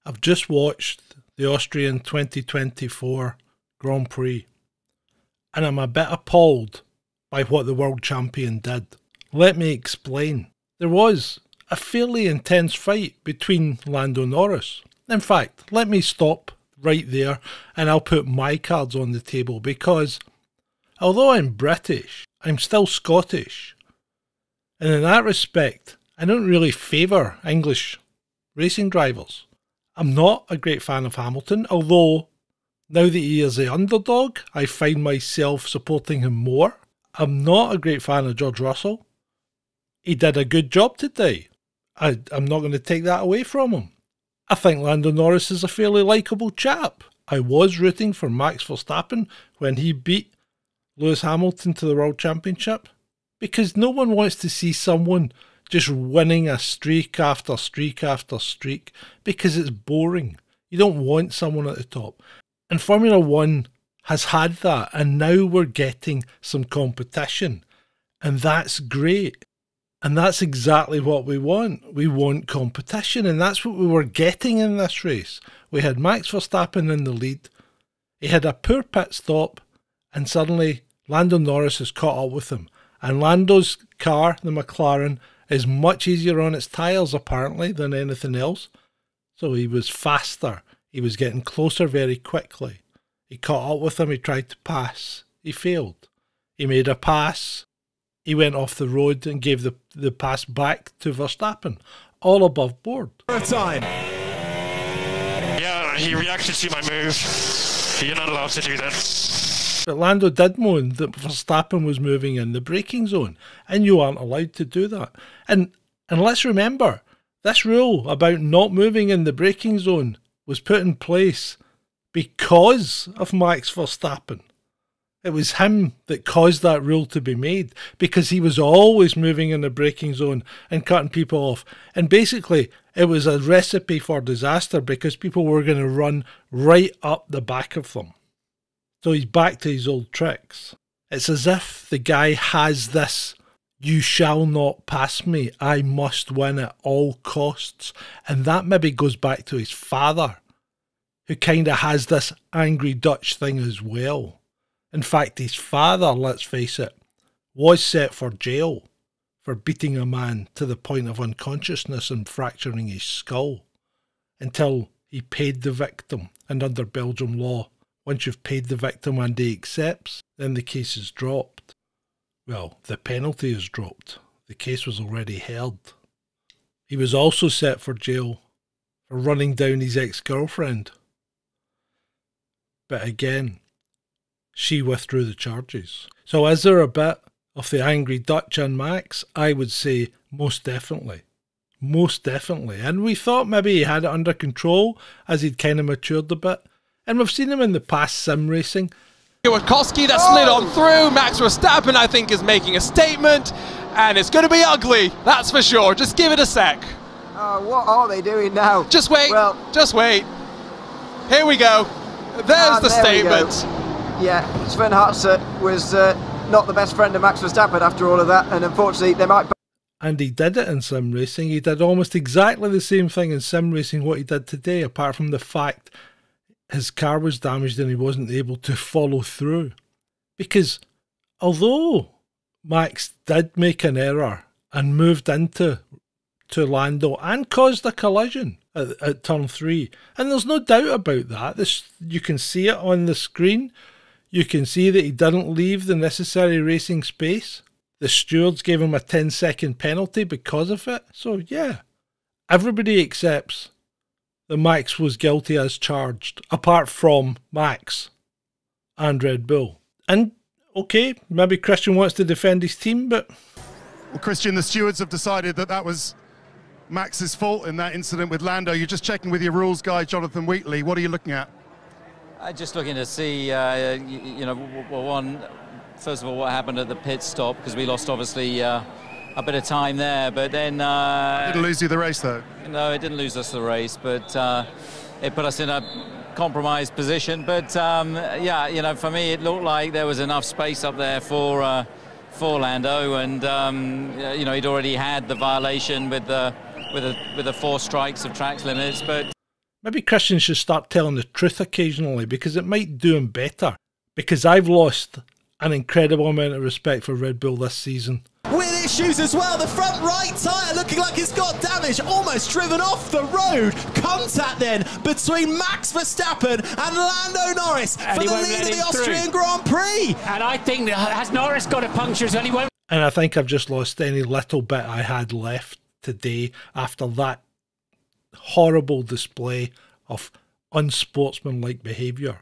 I've just watched the Austrian 2024 Grand Prix, and I'm a bit appalled by what the world champion did. Let me explain. There was a fairly intense fight between Lando Norris. In fact, let me stop right there and I'll put my cards on the table, because although I'm British, I'm still Scottish. And in that respect, I don't really favour English racing drivers. I'm not a great fan of Hamilton, although now that he is the underdog, I find myself supporting him more. I'm not a great fan of George Russell. He did a good job today. I'm not going to take that away from him. I think Lando Norris is a fairly likeable chap. I was rooting for Max Verstappen when he beat Lewis Hamilton to the World Championship, because no one wants to see someone just winning a streak after streak after streak, because it's boring. You don't want someone at the top. And Formula One has had that, and now we're getting some competition, and that's great. And that's exactly what we want. We want competition, and that's what we were getting in this race. We had Max Verstappen in the lead. He had a poor pit stop, and suddenly Lando Norris has caught up with him. And Lando's car, the McLaren, is much easier on its tyres apparently than anything else. So he was faster. He was getting closer very quickly. He caught up with him. He tried to pass. He failed. He made a pass. He went off the road and gave the pass back to Verstappen. All above board. Time. Yeah, he reacted to my move. You're not allowed to do that. But Lando did moan that Verstappen was moving in the braking zone, and you aren't allowed to do that. And let's remember, this rule about not moving in the braking zone was put in place because of Max Verstappen. It was him that caused that rule to be made, because he was always moving in the braking zone and cutting people off. And basically, it was a recipe for disaster, because people were going to run right up the back of them. So he's back to his old tricks. It's as if the guy has this, you shall not pass me, I must win at all costs. And that maybe goes back to his father, who kind of has this angry Dutch thing as well. In fact, his father, let's face it, was set for jail for beating a man to the point of unconsciousness and fracturing his skull, until he paid the victim. And under Belgian law, once you've paid the victim and he accepts, then the case is dropped. Well, the penalty is dropped. The case was already heard. He was also set for jail for running down his ex-girlfriend. But again, she withdrew the charges. So is there a bit of the angry Dutch and Max? I would say most definitely. Most definitely. And we thought maybe he had it under control as he'd kind of matured a bit. And we've seen him in the past sim racing. Kwiatkowski that slid on through. Max Verstappen, I think, is making a statement. And it's going to be ugly, that's for sure. Just give it a sec. What are they doing now? Just wait. Well, just wait. Here we go. There's the statement. Yeah, Sven Hartzer was not the best friend of Max Verstappen after all of that. And unfortunately, they might... And he did it in sim racing. He did almost exactly the same thing in sim racing what he did today, apart from the fact his car was damaged and he wasn't able to follow through. Because although Max did make an error and moved into Lando and caused a collision at turn 3, and there's no doubt about that. You can see it on the screen. You can see that he didn't leave the necessary racing space. The stewards gave him a 10-second penalty because of it. So yeah, everybody accepts that Max was guilty as charged, apart from Max and Red Bull. And okay, maybe Christian wants to defend his team, but... Well, Christian, the stewards have decided that that was Max's fault in that incident with Lando. You're just checking with your rules guy, Jonathan Wheatley. What are you looking at? Just looking to see, you know, first of all, what happened at the pit stop, because we lost, obviously, a bit of time there, but then... It didn't lose you the race, though? No, it didn't lose us the race, but it put us in a compromised position. But, yeah, you know, for me, it looked like there was enough space up there for Lando, and, you know, he'd already had the violation with the 4 strikes of track limits, but... Maybe Christian should start telling the truth occasionally, because it might do him better. Because I've lost an incredible amount of respect for Red Bull this season. With issues as well, the front right tyre looking like it's got damage, almost driven off the road. Contact then between Max Verstappen and Lando Norris for the lead of the Austrian Grand Prix. And I think, has Norris got a puncture? And he won't. And I think I've just lost any little bit I had left today after that horrible display of unsportsmanlike behaviour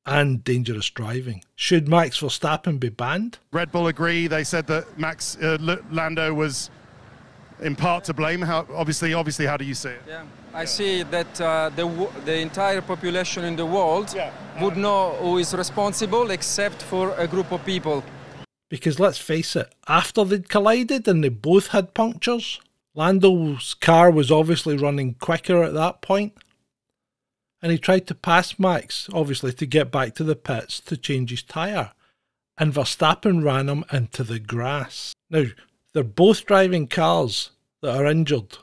and dangerous driving. Should Max Verstappen be banned? Red Bull agree. They said that Lando was in part to blame. Obviously, how do you see it? Yeah, I see that the entire population in the world would know who is responsible, except for a group of people. Because let's face it, after they'd collided and they both had punctures, Lando's car was obviously running quicker at that point. And he tried to pass Max, obviously, to get back to the pits to change his tyre. And Verstappen ran him into the grass. Now, they're both driving cars that are injured.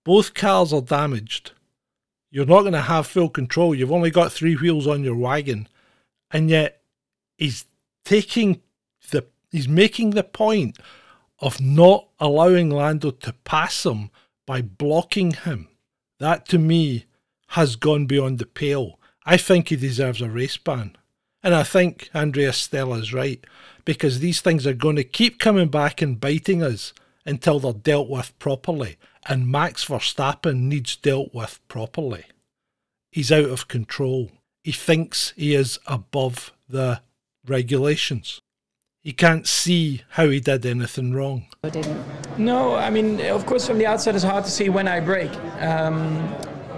Both cars are damaged. You're not going to have full control. You've only got 3 wheels on your wagon. And yet, he's making the point of not allowing Lando to pass him by blocking him. That, to me, has gone beyond the pale. I think he deserves a race ban. And I think Andrea Stella is right, because these things are going to keep coming back and biting us until they're dealt with properly. And Max Verstappen needs dealt with properly. He's out of control. He thinks he is above the regulations. He can't see how he did anything wrong. No, I mean, of course, from the outside it's hard to see when I brake.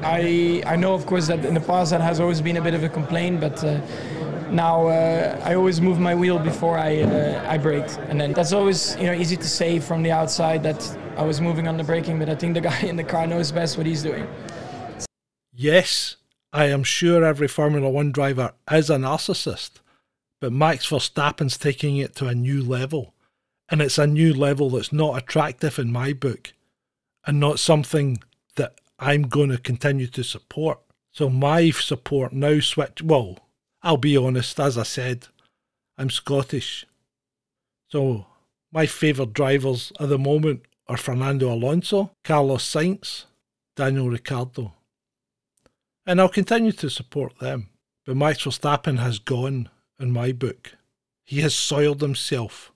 I know, of course, that in the past that has always been a bit of a complaint, but now I always move my wheel before I braked, and then that's always easy to say from the outside that I was moving on the braking, but I think the guy in the car knows best what he's doing. Yes, I am sure every Formula 1 driver is a narcissist, but Max Verstappen's taking it to a new level, and it's a new level that's not attractive in my book, and not something that I'm going to continue to support. So my support now well, I'll be honest, as I said, I'm Scottish. So my favourite drivers at the moment are Fernando Alonso, Carlos Sainz, Daniel Ricciardo. And I'll continue to support them. But Max Verstappen has gone in my book. He has soiled himself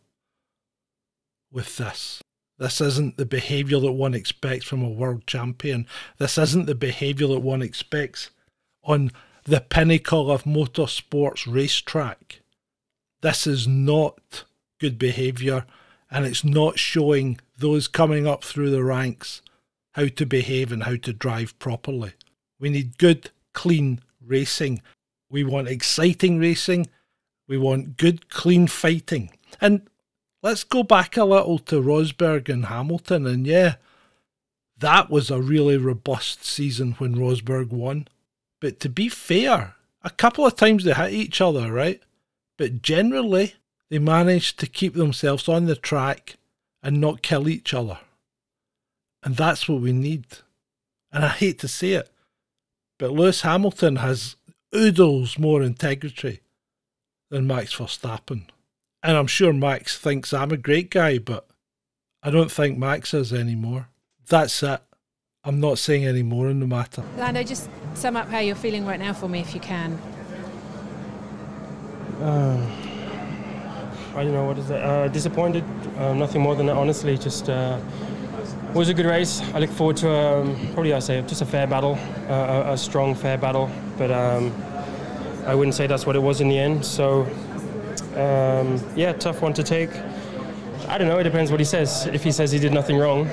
with this. This isn't the behaviour that one expects from a world champion. This isn't the behaviour that one expects on the pinnacle of motorsport's racetrack. This is not good behaviour, and it's not showing those coming up through the ranks how to behave and how to drive properly. We need good, clean racing. We want exciting racing. We want good, clean fighting. And let's go back a little to Rosberg and Hamilton, and yeah, that was a really robust season when Rosberg won. But to be fair, a couple of times they hit each other, right? But generally, they managed to keep themselves on the track and not kill each other. And that's what we need. And I hate to say it, but Lewis Hamilton has oodles more integrity than Max Verstappen. And I'm sure Max thinks I'm a great guy, but I don't think Max is anymore. That's it. I'm not saying any more on the matter. Lando, just sum up how you're feeling right now for me, if you can. I don't know, what is that? Disappointed. Nothing more than that, honestly. Just it was a good race. I look forward to probably, I'd say, just a fair battle, a strong, fair battle. But I wouldn't say that's what it was in the end. So yeah, tough one to take. I don't know. It depends what he says. If he says he did nothing wrong,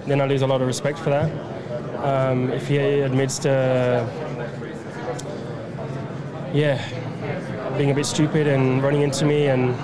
then I lose a lot of respect for that. If he admits to, yeah, being a bit stupid and running into me and